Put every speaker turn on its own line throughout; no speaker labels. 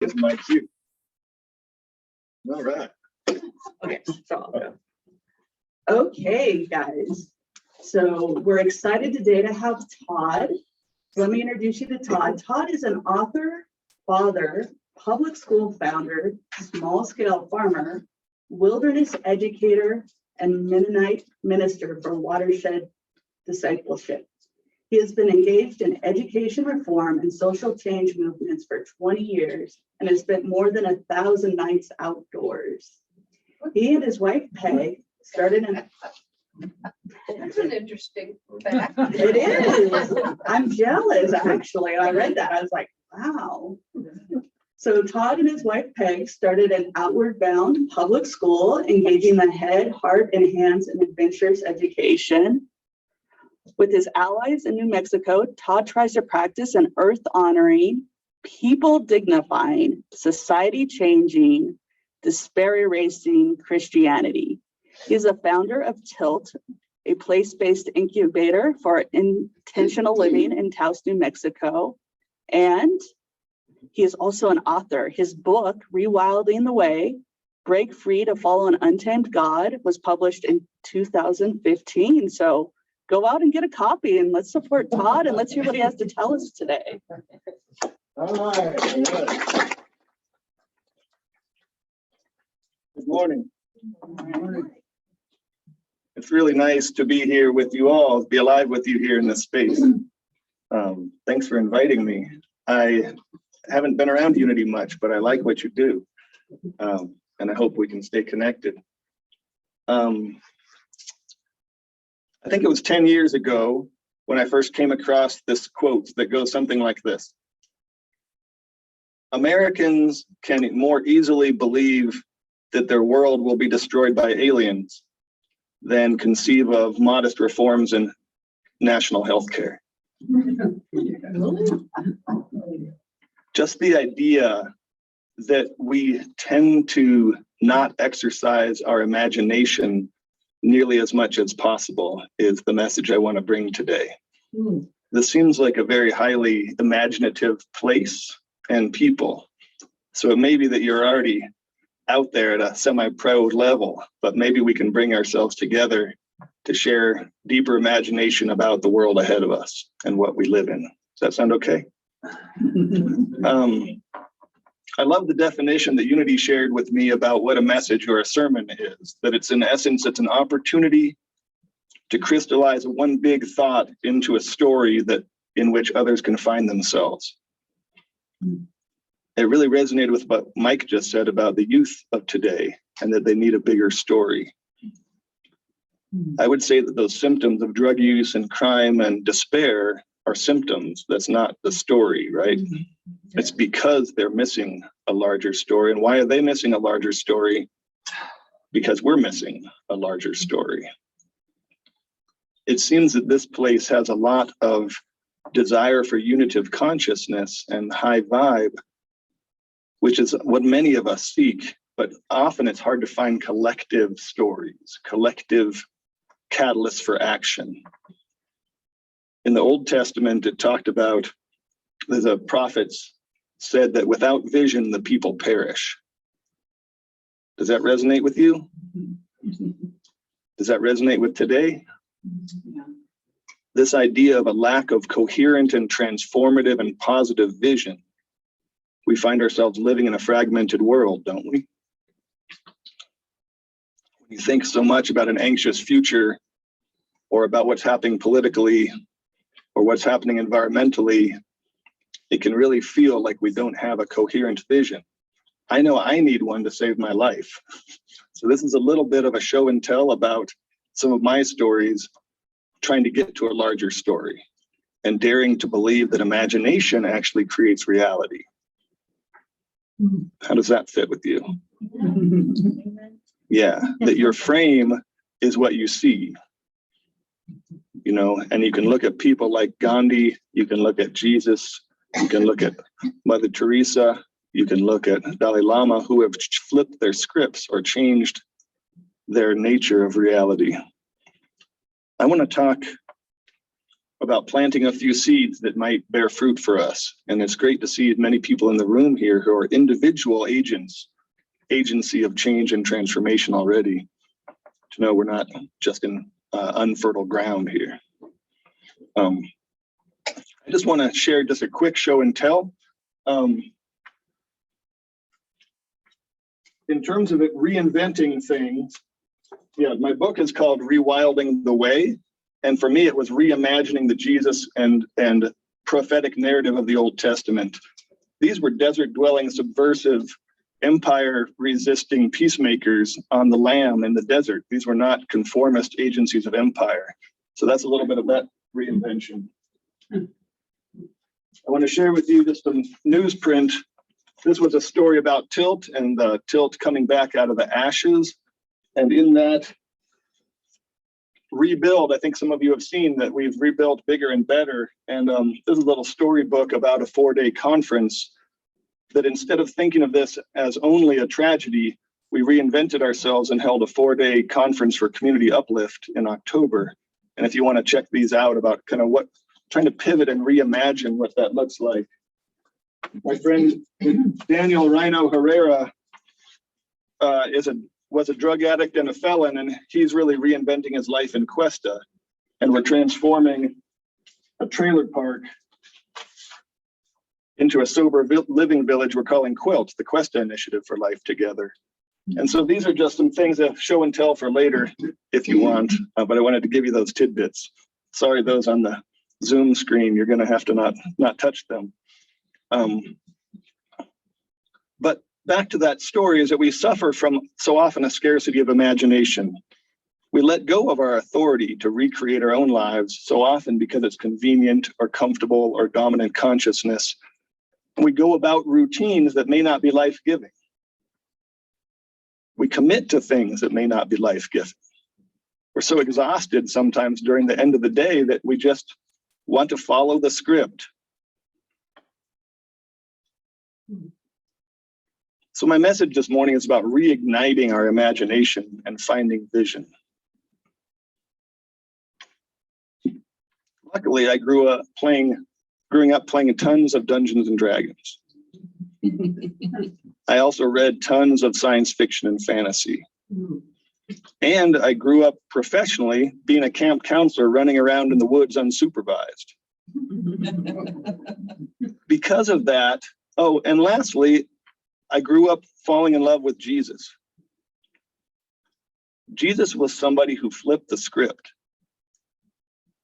is my cue. All right.
Okay, so I'll go. Okay, guys. So we're excited today to have Todd. Let me introduce you to Todd. Todd is an author, father, public school founder, small-scale farmer, wilderness educator, and Mennonite minister for Watershed discipleship. He has been engaged in education reform and social change movements for 20 years and has spent more than 1,000 nights outdoors. He and his wife, Peg, started an...
That's an interesting fact.
It is. I'm jealous, actually. I read that. I was like, wow. So Todd and his wife, Peg, started an outward bound public school, engaging the head, heart, and hands in adventurous education. With his allies in New Mexico, Todd tries to practice an earth-honoring, people-dignifying, society-changing, despair-erasing Christianity. He's a founder of Tilt, a place-based incubator for intentional living in Taos, New Mexico. And he is also an author. His book, Rewilding the Way, Break Free to Follow an Untamed God, was published in 2015. So go out and get a copy and let's support Todd and let's hear what he has to tell us today.
All right. Good morning. It's really nice to be here with you all, be alive with you here in this space. Thanks for inviting me. I haven't been around Unity much, but I like what you do. And I hope we can stay connected. I think it was 10 years ago when I first came across this quote that goes something like this. Americans can more easily believe that their world will be destroyed by aliens than conceive of modest reforms in national health care. Just the idea that we tend to not exercise our imagination nearly as much as possible is the message I want to bring today. This seems like a very highly imaginative place and people. So it may be that you're already out there at a semi-proud level, but maybe we can bring ourselves together to share deeper imagination about the world ahead of us and what we live in. Does that sound okay? I love the definition that Unity shared with me about what a message or a sermon is, that it's in essence, it's an opportunity to crystallize one big thought into a story that in which others can find themselves. It really resonated with what Mike just said about the youth of today and that they need a bigger story. I would say that those symptoms of drug use and crime and despair are symptoms. That's not the story, right? It's because they're missing a larger story. And why are they missing a larger story? Because we're missing a larger story. It seems that this place has a lot of desire for unitive consciousness and high vibe, which is what many of us seek, but often it's hard to find collective stories, collective catalysts for action. In the Old Testament, it talked about, the prophets said that without vision, the people perish. Does that resonate with you? Does that resonate with today? This idea of a lack of coherent and transformative and positive vision. We find ourselves living in a fragmented world, don't we? You think so much about an anxious future or about what's happening politically or what's happening environmentally, it can really feel like we don't have a coherent vision. I know I need one to save my life. So this is a little bit of a show and tell about some of my stories, trying to get to a larger story and daring to believe that imagination actually creates reality. How does that fit with you? Yeah, that your frame is what you see. You know, and you can look at people like Gandhi, you can look at Jesus, you can look at Mother Teresa, you can look at Dalai Lama, who have flipped their scripts or changed their nature of reality. I want to talk about planting a few seeds that might bear fruit for us. And it's great to see many people in the room here who are individual agency of change and transformation already. To know we're not just in unfertile ground here. I just want to share just a quick show and tell. In terms of it reinventing things, yeah, my book is called Rewilding the Way. And for me, it was reimagining the Jesus and prophetic narrative of the Old Testament. These were desert-dwelling, subversive, empire-resisting peacemakers on the lam in the desert. These were not conformist agencies of empire. So that's a little bit of that reinvention. I want to share with you just some newsprint. This was a story about Tilt and the Tilt coming back out of the ashes. And in that rebuild, I think some of you have seen that we've rebuilt bigger and better. And this is a little storybook about a 4-day conference that instead of thinking of this as only a tragedy, we reinvented ourselves and held a 4-day conference for community uplift in October. And if you want to check these out about kind of what, trying to pivot and reimagine what that looks like. My friend Daniel Rhino Herrera was a drug addict and a felon, and he's really reinventing his life in Cuesta. And we're transforming a trailer park into a sober living village we're calling Quilt, the Cuesta Initiative for Life Together. And so these are just some things that show and tell for later if you want, but I wanted to give you those tidbits. Sorry, those on the Zoom screen, you're gonna have to not touch them. But back to that story is that we suffer from so often a scarcity of imagination. We let go of our authority to recreate our own lives so often because it's convenient or comfortable or dominant consciousness. We go about routines that may not be life-giving. We commit to things that may not be life-giving. We're so exhausted sometimes during the end of the day that we just want to follow the script. So my message this morning is about reigniting our imagination and finding vision. Luckily, I grew up playing tons of Dungeons and Dragons. I also read tons of science fiction and fantasy. And I grew up professionally being a camp counselor running around in the woods unsupervised. Because of that, oh, and lastly, I grew up falling in love with Jesus. Jesus was somebody who flipped the script.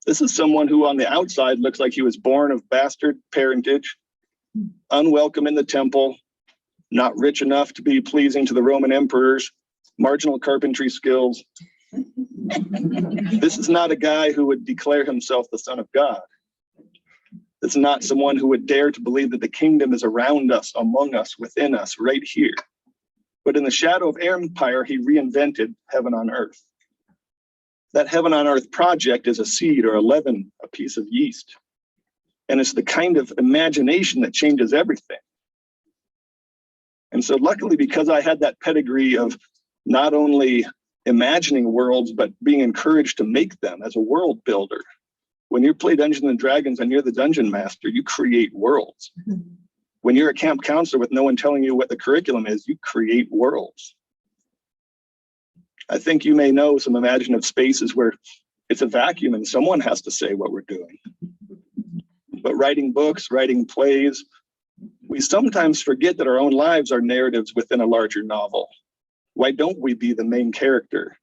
This is someone who on the outside looks like he was born of bastard parentage, unwelcome in the temple, not rich enough to be pleasing to the Roman emperors, marginal carpentry skills. This is not a guy who would declare himself the Son of God. It's not someone who would dare to believe that the kingdom is around us, among us, within us, right here. But in the shadow of empire, he reinvented heaven on earth. That heaven on earth project is a seed or a leaven, a piece of yeast. And it's the kind of imagination that changes everything. And so luckily, because I had that pedigree of not only imagining worlds, but being encouraged to make them as a world builder. When you play Dungeons and Dragons and you're the dungeon master, you create worlds. When you're a camp counselor with no one telling you what the curriculum is, you create worlds. I think you may know some imaginative spaces where it's a vacuum and someone has to say what we're doing. But writing books, writing plays, we sometimes forget that our own lives are narratives within a larger novel. Why don't we be the main character?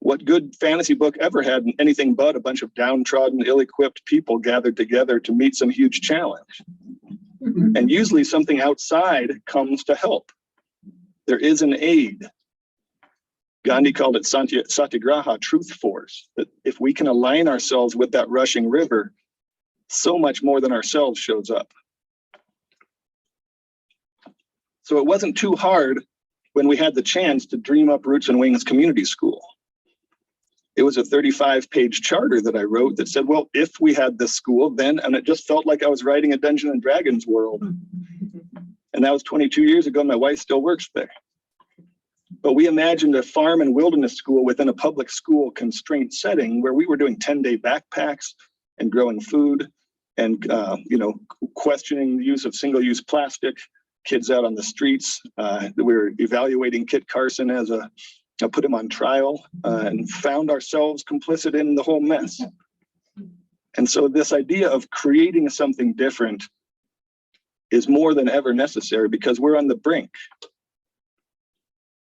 What good fantasy book ever had anything but a bunch of downtrodden, ill-equipped people gathered together to meet some huge challenge? And usually something outside comes to help. There is an aid. Gandhi called it satyagraha, truth force, that if we can align ourselves with that rushing river, so much more than ourselves shows up. So it wasn't too hard when we had the chance to dream up Roots and Wings Community School. It was a 35-page charter that I wrote that said, well, if we had this school, then, and it just felt like I was writing a Dungeons and Dragons world. And that was 22 years ago. My wife still works there. But we imagined a farm and wilderness school within a public school constraint setting where we were doing 10-day backpacks, and growing food and, questioning the use of single-use plastic, kids out on the streets. We were evaluating Kit Carson I put him on trial and found ourselves complicit in the whole mess. And so this idea of creating something different is more than ever necessary because we're on the brink.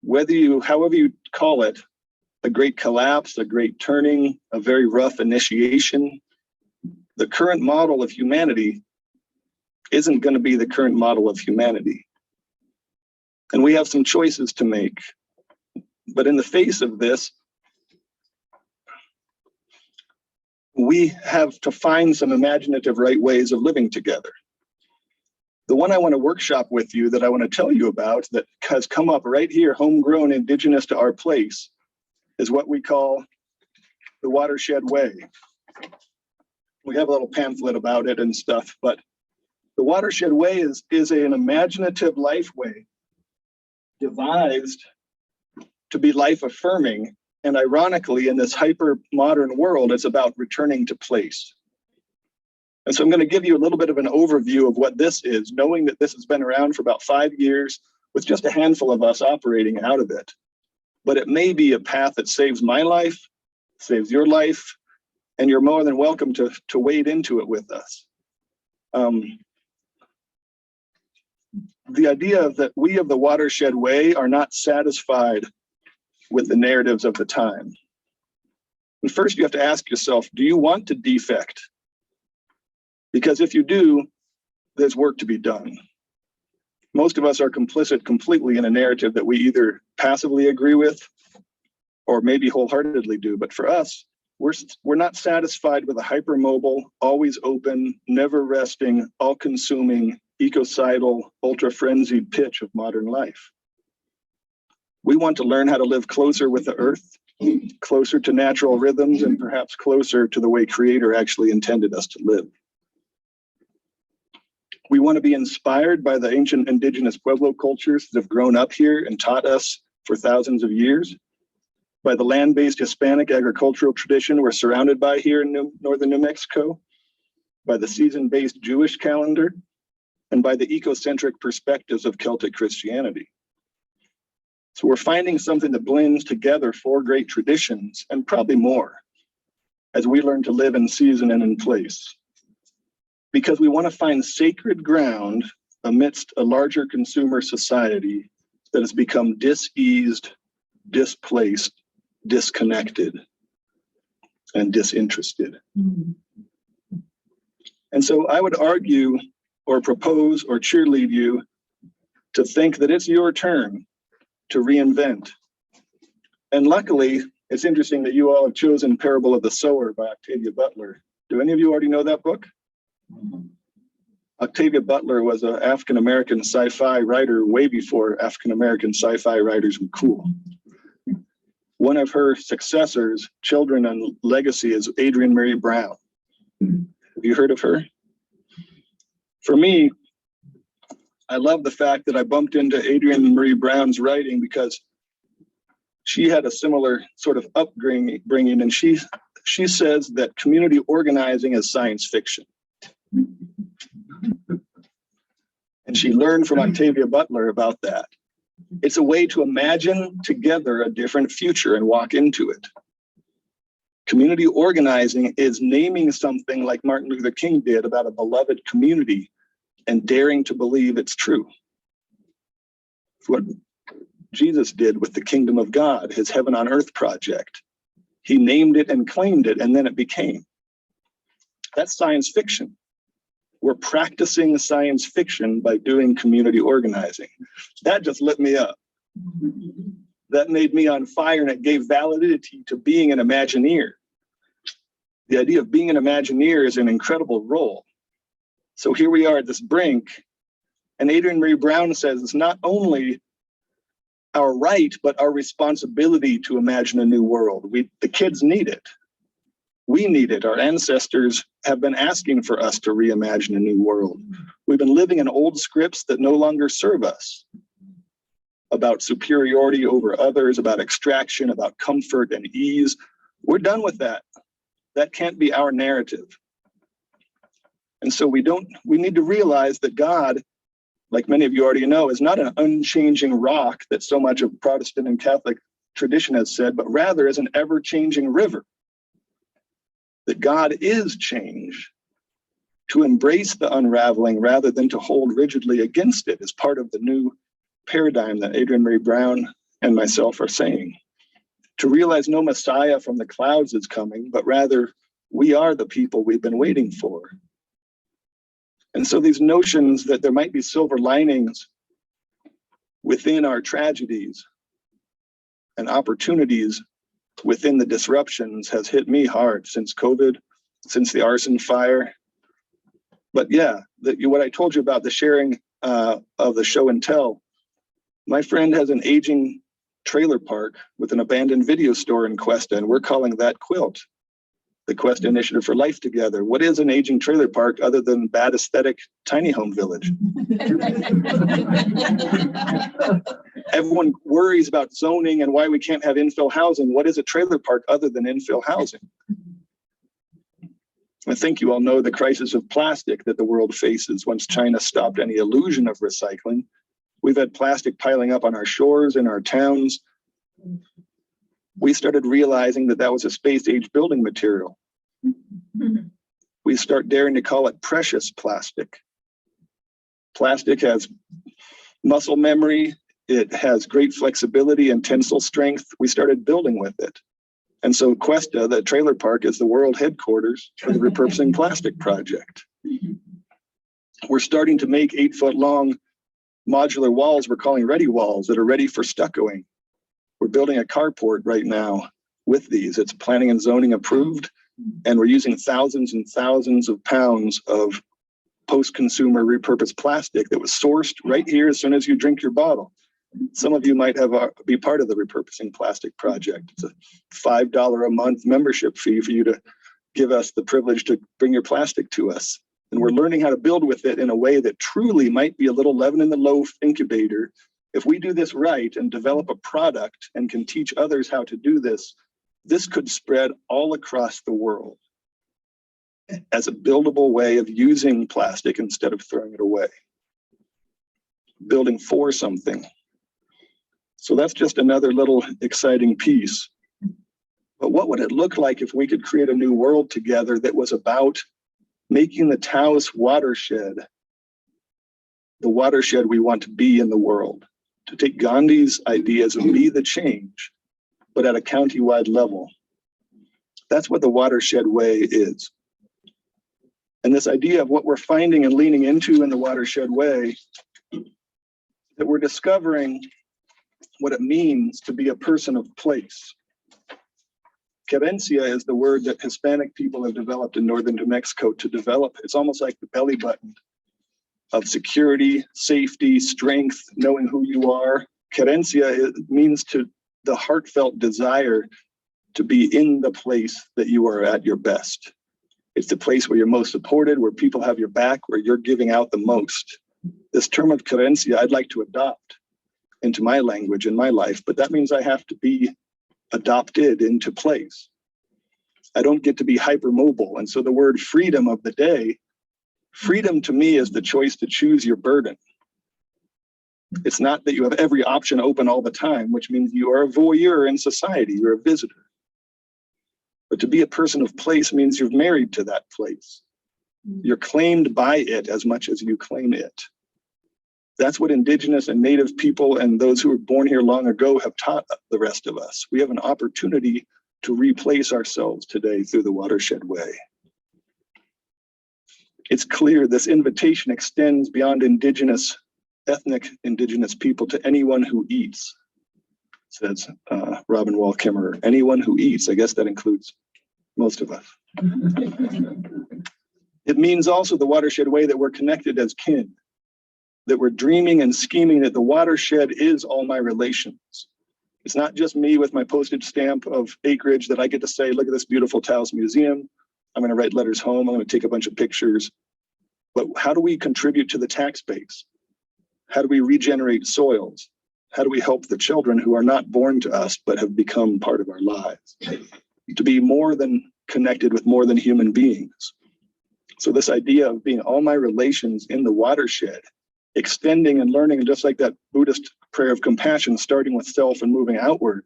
However you call it, a great collapse, a great turning, a very rough initiation, the current model of humanity isn't going to be the current model of humanity. And we have some choices to make. But in the face of this, we have to find some imaginative right ways of living together. The one I want to workshop with you that I want to tell you about that has come up right here, homegrown, indigenous to our place, is what we call the Watershed Way. We have a little pamphlet about it and stuff, but the Watershed Way is an imaginative life way devised to be life affirming. And ironically, in this hyper modern world, it's about returning to place. And so I'm going to give you a little bit of an overview of what this is, knowing that this has been around for about 5 years with just a handful of us operating out of it. But it may be a path that saves my life, saves your life, and you're more than welcome to wade into it with us. The idea that we of the Watershed Way are not satisfied with the narratives of the time. And first you have to ask yourself, do you want to defect? Because if you do, there's work to be done. Most of us are complicit completely in a narrative that we either passively agree with or maybe wholeheartedly do. But for us, we're not satisfied with a hypermobile, always open, never resting, all-consuming, ecocidal, ultra-frenzied pitch of modern life. We want to learn how to live closer with the earth, closer to natural rhythms, and perhaps closer to the way Creator actually intended us to live. We want to be inspired by the ancient indigenous Pueblo cultures that have grown up here and taught us for thousands of years, by the land-based Hispanic agricultural tradition we're surrounded by here in northern New Mexico, by the season-based Jewish calendar, and by the ecocentric perspectives of Celtic Christianity. So we're finding something that blends together 4 great traditions and probably more as we learn to live in season and in place. Because we want to find sacred ground amidst a larger consumer society that has become diseased, displaced, disconnected, and disinterested. And so I would argue or propose or cheerlead you to think that it's your turn to reinvent. And luckily, it's interesting that you all have chosen Parable of the Sower by Octavia Butler. Do any of you already know that book? Octavia Butler was an African-American sci-fi writer way before African-American sci-fi writers were cool. One of her successors, children and legacy, is Adrienne Maree Brown. Have you heard of her? For me, I love the fact that I bumped into Adrienne Maree Brown's writing because she had a similar sort of upbringing, and she says that community organizing is science fiction. And she learned from Octavia Butler about that. It's a way to imagine together a different future and walk into it. Community organizing is naming something like Martin Luther King did about a beloved community and daring to believe it's true. It's what Jesus did with the kingdom of God, his heaven on earth project. He named it and claimed it, and then it became. That's science fiction. We're practicing science fiction by doing community organizing. That just lit me up. That made me on fire, and it gave validity to being an Imagineer. The idea of being an Imagineer is an incredible role. So here we are at this brink, and Adrienne Maree Brown says it's not only our right, but our responsibility to imagine a new world. The kids need it. We need it. Our ancestors have been asking for us to reimagine a new world. We've been living in old scripts that no longer serve us, about superiority over others, about extraction, about comfort and ease. We're done with that. That can't be our narrative. And so we need to realize that God, like many of you already know, is not an unchanging rock that so much of Protestant and Catholic tradition has said, but rather is an ever-changing river. That God is change. To embrace the unraveling rather than to hold rigidly against it is part of the new paradigm that Adrienne Maree Brown and myself are saying. To realize no Messiah from the clouds is coming, but rather we are the people we've been waiting for. And so these notions that there might be silver linings within our tragedies and opportunities within the disruptions has hit me hard since COVID, since the arson fire. But yeah, what I told you about the sharing of the show and tell, my friend has an aging trailer park with an abandoned video store in Cuesta, and we're calling that Quilt, the Cuesta Initiative for Life Together. What is an aging trailer park other than bad aesthetic tiny home village? Everyone worries about zoning and why we can't have infill housing. What is a trailer park other than infill housing? I think you all know the crisis of plastic that the world faces once China stopped any illusion of recycling. We've had plastic piling up on our shores in our towns. We started realizing that that was a space-age building material. We start daring to call it precious plastic. Plastic has muscle memory. It has great flexibility and tensile strength. We started building with it. And so Cuesta, the trailer park, is the world headquarters for the Repurposing Plastic Project. We're starting to make 8-foot-long modular walls we're calling ready walls that are ready for stuccoing. We're building a carport right now with these. It's planning and zoning approved, and we're using thousands and thousands of pounds of post-consumer repurposed plastic that was sourced right here as soon as you drink your bottle. Some of you might be part of the Repurposing Plastic Project. It's a $5 a month membership fee for you to give us the privilege to bring your plastic to us. And we're learning how to build with it in a way that truly might be a little leaven in the loaf incubator. If we do this right and develop a product and can teach others how to do this, this could spread all across the world as a buildable way of using plastic instead of throwing it away. Building for something. So that's just another little exciting piece. But what would it look like if we could create a new world together that was about making the Taos watershed the watershed we want to be in the world? To take Gandhi's ideas of be the change, but at a county-wide level. That's what the Watershed Way is. And this idea of what we're finding and leaning into in the Watershed Way, that we're discovering what it means to be a person of place. Querencia is the word that Hispanic people have developed in northern New Mexico to develop. It's almost like the belly button of security, safety, strength, knowing who you are. Querencia means to the heartfelt desire to be in the place that you are at your best. It's the place where you're most supported, where people have your back, where you're giving out the most. This term of querencia I'd like to adopt into my language in my life, but that means I have to be adopted into place. I don't get to be hypermobile. And so the word freedom of the day, freedom to me is the choice to choose your burden. It's not that you have every option open all the time, which means you are a voyeur in society, you're a visitor. But to be a person of place means you're married to that place. You're claimed by it as much as you claim it. That's what Indigenous and Native people and those who were born here long ago have taught the rest of us. We have an opportunity to replace ourselves today through the Watershed Way. It's clear this invitation extends beyond ethnic Indigenous people to anyone who eats, says Robin Wall Kimmerer. Anyone who eats, I guess that includes most of us. It means also the Watershed Way that we're connected as kin, that we're dreaming and scheming that the watershed is all my relations. It's not just me with my postage stamp of acreage that I get to say, look at this beautiful Taos Museum. I'm going to write letters home. I'm going to take a bunch of pictures. But how do we contribute to the tax base? How do we regenerate soils? How do we help the children who are not born to us, but have become part of our lives? To be more than connected with more than human beings. So this idea of being all my relations in the watershed, extending and learning, just like that Buddhist prayer of compassion, starting with self and moving outward,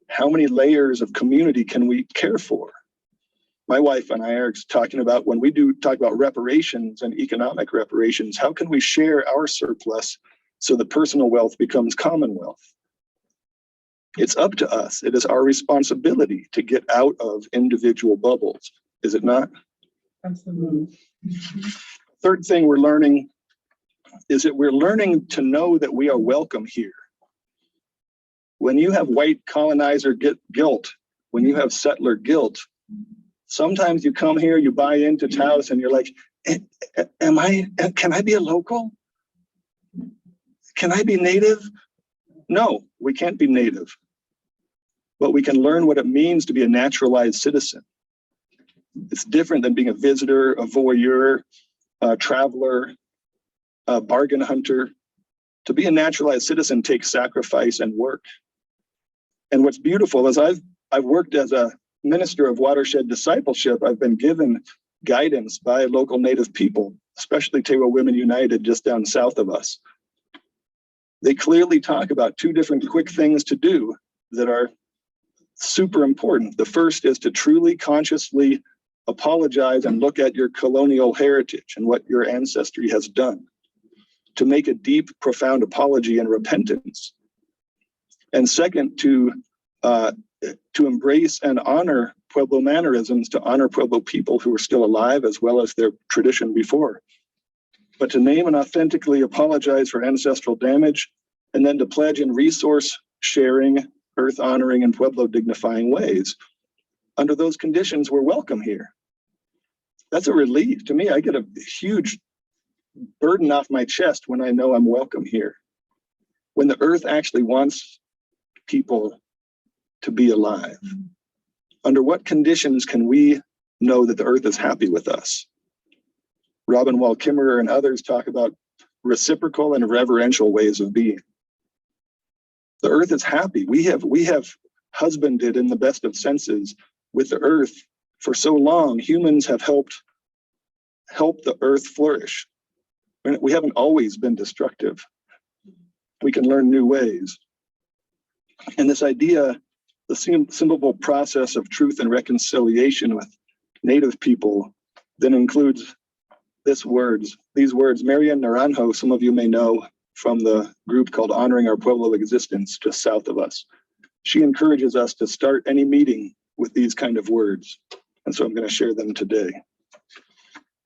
how many layers of community can we care for? My wife and I are talking about, when we do talk about reparations and economic reparations, how can we share our surplus so that personal wealth becomes commonwealth? It's up to us. It is our responsibility to get out of individual bubbles, is it not?
Absolutely.
Third thing we're learning is that we're learning to know that we are welcome here. When you have white colonizer guilt, when you have settler guilt, sometimes you come here, you buy into Taos, and you're like, can I be a local? Can I be native? No, we can't be native. But we can learn what it means to be a naturalized citizen. It's different than being a visitor, a voyeur, a traveler, a bargain hunter. To be a naturalized citizen takes sacrifice and work. And what's beautiful is I've worked as a minister of Watershed discipleship. I've been given guidance by local Native people, especially Tewa Women United just down south of us. They clearly talk about two different quick things to do that are super important. The first is to truly consciously apologize and look at your colonial heritage and what your ancestry has done, to make a deep, profound apology and repentance. And second, to embrace and honor Pueblo mannerisms, to honor Pueblo people who are still alive as well as their tradition before. But to name and authentically apologize for ancestral damage, and then to pledge in resource sharing, earth honoring, and Pueblo dignifying ways. Under those conditions, we're welcome here. That's a relief to me. I get a huge burden off my chest when I know I'm welcome here. When the earth actually wants people to be alive. Under what conditions can we know that the earth is happy with us? Robin Wall Kimmerer and others talk about reciprocal and reverential ways of being. The earth is happy. We have husbanded in the best of senses with the earth for so long. Humans have helped the earth flourish. We haven't always been destructive. We can learn new ways. And this idea, the simple process of truth and reconciliation with Native people, then includes these words. Marian Naranjo, some of you may know from the group called Honoring Our Pueblo Existence, just south of us. She encourages us to start any meeting with these kind of words. And so I'm going to share them today.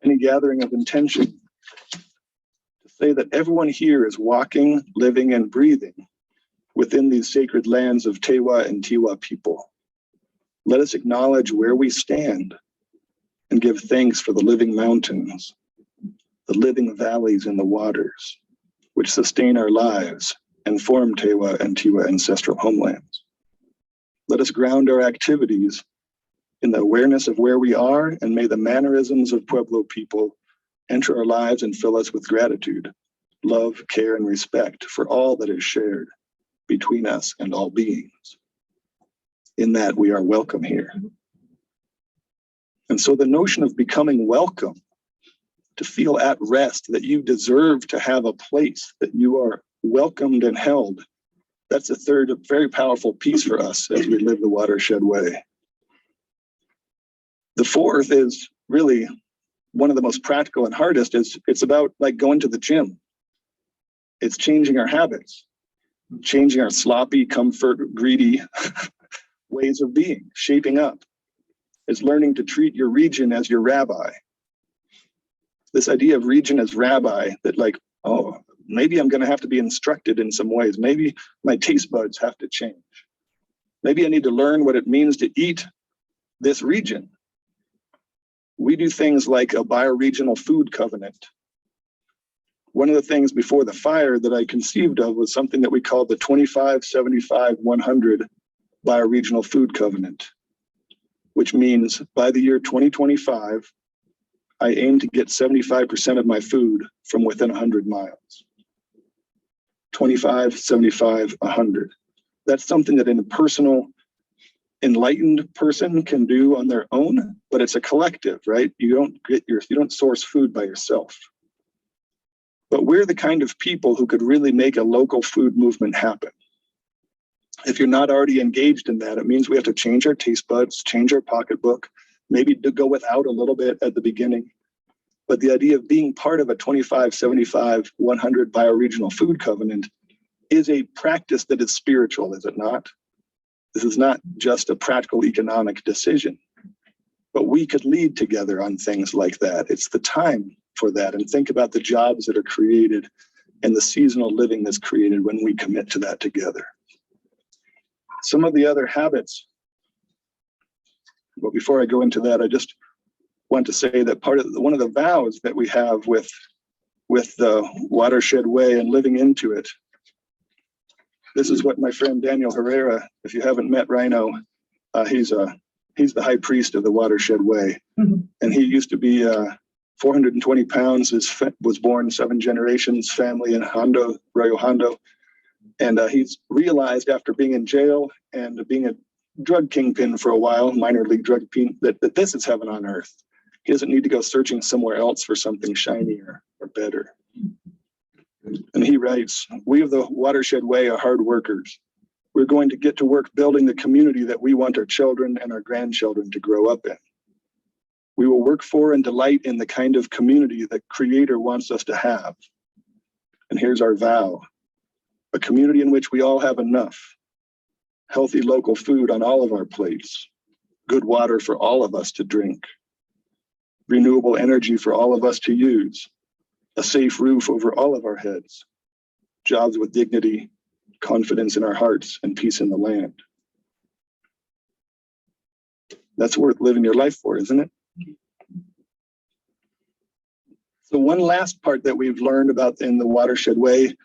Any gathering of intention to say that everyone here is walking, living, and breathing within these sacred lands of Tewa and Tiwa people. Let us acknowledge where we stand and give thanks for the living mountains, the living valleys and the waters, which sustain our lives and form Tewa and Tiwa ancestral homelands. Let us ground our activities in the awareness of where we are, and may the mannerisms of Pueblo people enter our lives and fill us with gratitude, love, care, and respect for all that is shared between us and all beings. In that we are welcome here. And so the notion of becoming welcome, to feel at rest, that you deserve to have a place, that you are welcomed and held, that's a third, a very powerful piece for us as we live the Watershed way. The fourth is really one of the most practical and hardest. It's about like going to the gym. It's changing our habits, changing our sloppy, comfort, greedy ways of being, shaping up. It's learning to treat your region as your rabbi. This idea of region as rabbi, that like, oh, maybe I'm going to have to be instructed in some ways. Maybe my taste buds have to change. Maybe I need to learn what it means to eat this region. We do things like a bioregional food covenant. One of the things before the fire that I conceived of was something that we called the 25, 75, 100 bioregional food covenant, which means by the year 2025, I aim to get 75% of my food from within 100 miles. 25, 75, 100. That's something that in a personal enlightened person can do on their own, but it's a collective, right? You don't source food by yourself. But we're the kind of people who could really make a local food movement happen. If you're not already engaged in that, it means we have to change our taste buds, change our pocketbook, maybe to go without a little bit at the beginning. But the idea of being part of a 25, 75, 100 bioregional food covenant is a practice that is spiritual, is it not? This is not just a practical economic decision, but we could lead together on things like that. It's the time for that, and think about the jobs that are created and the seasonal living that's created when we commit to that together. Some of the other habits, but before I go into that, I just want to say that one of the vows that we have with the Watershed Way and living into it. This is what my friend Daniel Herrera, if you haven't met Rhino, he's the high priest of the Watershed Way. Mm-hmm. And he used to be 420 pounds, was born 7 generations, family in Hondo, Arroyo Hondo. And he's realized after being in jail and being a drug kingpin for a while, minor league drug kingpin, that this is heaven on earth. He doesn't need to go searching somewhere else for something shinier or better. And he writes, "We of the Watershed Way are hard workers. We're going to get to work building the community that we want our children and our grandchildren to grow up in. We will work for and delight in the kind of community that Creator wants us to have. And here's our vow, a community in which we all have enough, healthy local food on all of our plates, good water for all of us to drink, renewable energy for all of us to use, a safe roof over all of our heads, jobs with dignity, confidence in our hearts, and peace in the land." That's worth living your life for, isn't it? So one last part that we've learned about in the Watershed Way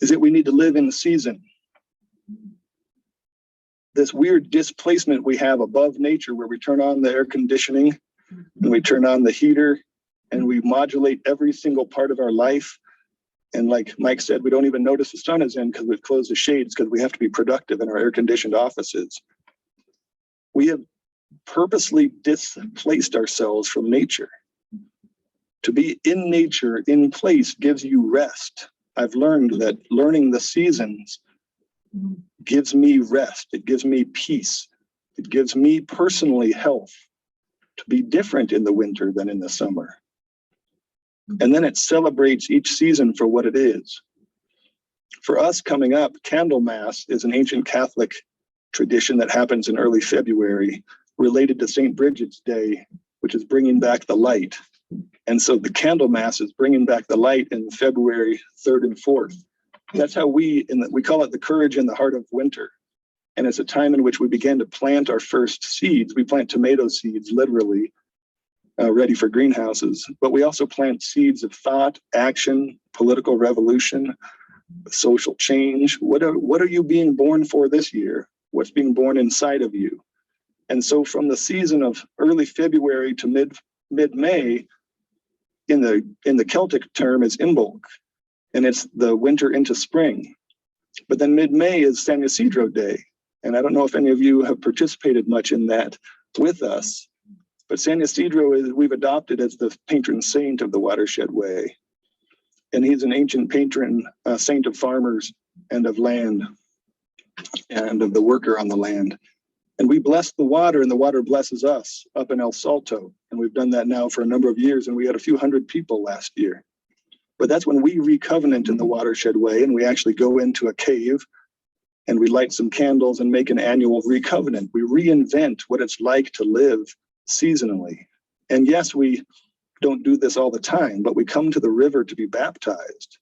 is that we need to live in the season. This weird displacement we have above nature, where we turn on the air conditioning and we turn on the heater and we modulate every single part of our life. And like Mike said, we don't even notice the sun is in because we've closed the shades because we have to be productive in our air-conditioned offices. We have purposely displaced ourselves from nature. To be in nature, in place, gives you rest. I've learned that learning the seasons gives me rest. It gives me peace. It gives me personally health to be different in the winter than in the summer. And then it celebrates each season for what it is. For us coming up, Candlemas is an ancient Catholic tradition that happens in early February, related to St. Bridget's Day, which is bringing back the light. And so the Candlemas is bringing back the light in February 3rd and 4th. That's how we call it the courage in the heart of winter. And it's a time in which we began to plant our first seeds. We plant tomato seeds, literally, ready for greenhouses. But we also plant seeds of thought, action, political revolution, social change. What are you being born for this year? What's being born inside of you? And so from the season of early February to mid-May, in the Celtic term is Imbolc, and it's the winter into spring. But then mid-May is San Ysidro Day. And I don't know if any of you have participated much in that with us, but San Ysidro we've adopted as the patron saint of the Watershed Way. And he's an ancient patron saint of farmers and of land and of the worker on the land. And we bless the water and the water blesses us up in El Salto. And we've done that now for a number of years, and we had a few hundred people last year. But that's when we recovenant in the Watershed Way, and we actually go into a cave and we light some candles and make an annual recovenant. We reinvent what it's like to live seasonally. And yes, we don't do this all the time, but we come to the river to be baptized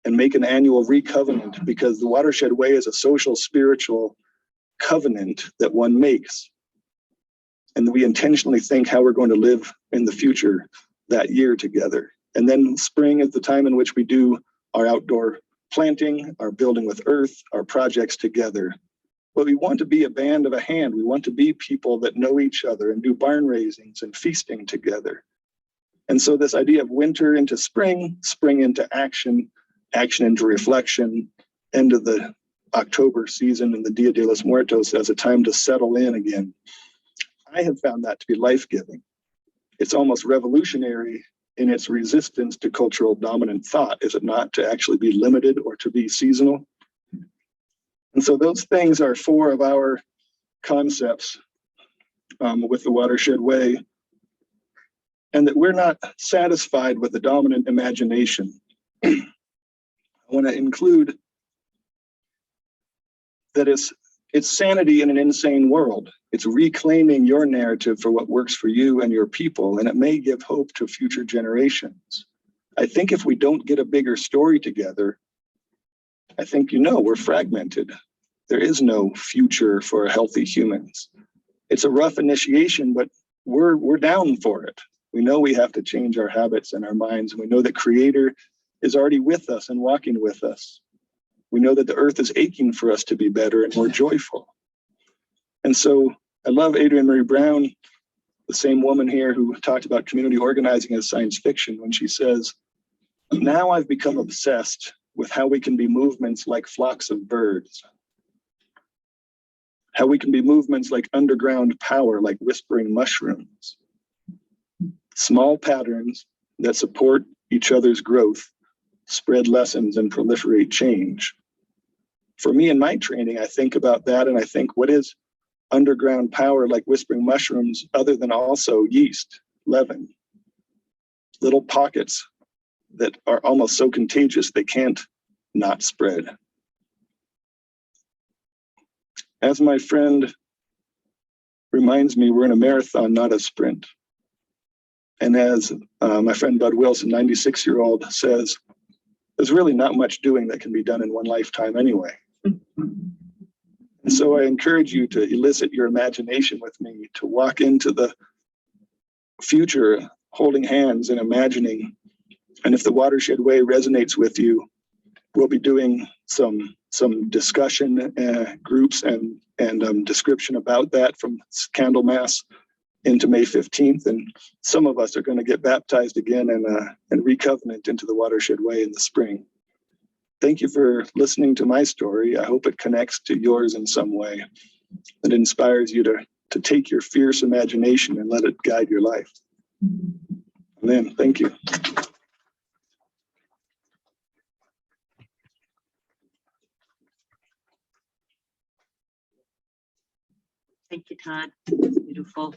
and make an annual recovenant, because the Watershed Way is a social, spiritual covenant that one makes. And we intentionally think how we're going to live in the future that year together. And then spring is the time in which we do our outdoor planting, our building with earth, our projects together. But we want to be a band of a hand. We want to be people that know each other and do barn raisings and feasting together. And so this idea of winter into spring, spring into action, action into reflection, end of the October season and the Dia de los Muertos as a time to settle in again. I have found that to be life-giving. It's almost revolutionary in its resistance to cultural dominant thought, is it not, to actually be limited or to be seasonal? And so those things are 4 of our concepts with the Watershed Way, and that we're not satisfied with the dominant imagination. I want to include that it's sanity in an insane world. It's reclaiming your narrative for what works for you and your people, and it may give hope to future generations. I think if we don't get a bigger story together, I think, we're fragmented. There is no future for healthy humans. It's a rough initiation, but we're down for it. We know we have to change our habits and our minds, and we know that Creator is already with us and walking with us. We know that the earth is aching for us to be better and more joyful. And so I love Adrienne Marie Brown, the same woman here who talked about community organizing as science fiction, when she says, now I've become obsessed with how we can be movements like flocks of birds, how we can be movements like underground power, like whispering mushrooms, small patterns that support each other's growth, spread lessons, and proliferate change. For me in my training, I think about that, and I think, what is underground power like whispering mushrooms other than also yeast, leaven, little pockets that are almost so contagious they can't not spread. As my friend reminds me, we're in a marathon, not a sprint. And as my friend Bud Wilson, 96-year-old, says, there's really not much doing that can be done in one lifetime anyway. And so I encourage you to elicit your imagination with me, to walk into the future holding hands and imagining. And if the Watershed Way resonates with you, we'll be doing some discussion groups and description about that from Candlemas into May 15th. And some of us are going to get baptized again and recovenant into the Watershed Way in the spring. Thank you for listening to my story. I hope it connects to yours in some way. It inspires you to take your fierce imagination and let it guide your life. Amen. Thank you.
Thank you, Todd. Beautiful.